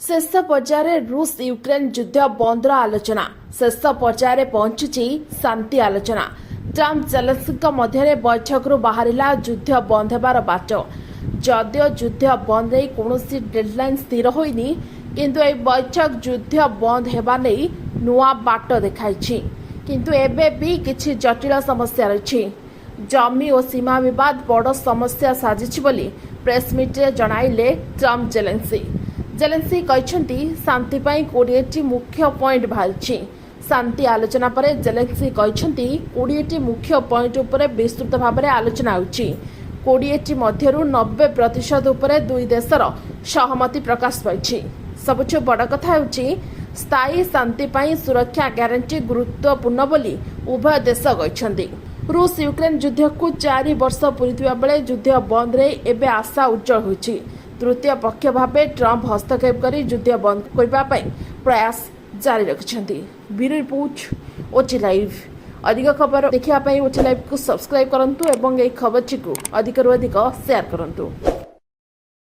शेष पर्यायर रूस यूक्रेन युद्ध बंदर आलोचना शेष पर्यायर पहुंचुची शांति आलोचना ट्रम्प जेलेन्स्की मध्य बैठक बाहर युद्ध बंद होबार बाट जदियो युद्ध बंद नहीं कौन डेडलाइन स्थिर होनी किंतु ए बैठक युद्ध बंद होगा नहीं नुआ बाट देखाई किंतु एबे भी किछि जटिल समस्या रही जमी और सीमा विवाद बड़ समस्या साजिछि बोली प्रेस मीटे जणाइले ट्रम्प जेलेन्स्की कहते शांति 20टी मुख्य पॉइंट बाहरी शांति आलोचना पर जेलेन्स्की कहते 20टी मुख्य पॉइंट उपर विस्तृत भाव में आलोचना होछि 20टी मध्यरु 90% उपर दुई देशर सहमति प्रकाश पाई सबुठ बड़ कथा होछि स्थायी शांति पाई सुरक्षा ग्यारंटी गुरुत्वपूर्ण बोली उभय देश कहते रूस यूक्रेन युद्ध को 4 वर्ष पूरी बेले युद्ध बंद रे एबे आशा उज्जवल होछि तृतीय पक्ष भाव ट्रम्प हस्तक्षेप कर युद्ध बंद करने प्रयास जारी रखिछन्ति। Bureau report OT live. अधिक खबर देखिया ओटी लाइव को सब्सक्राइब करंतु एवं ए खबर को अधिक रु अधिक शेयर करंतु।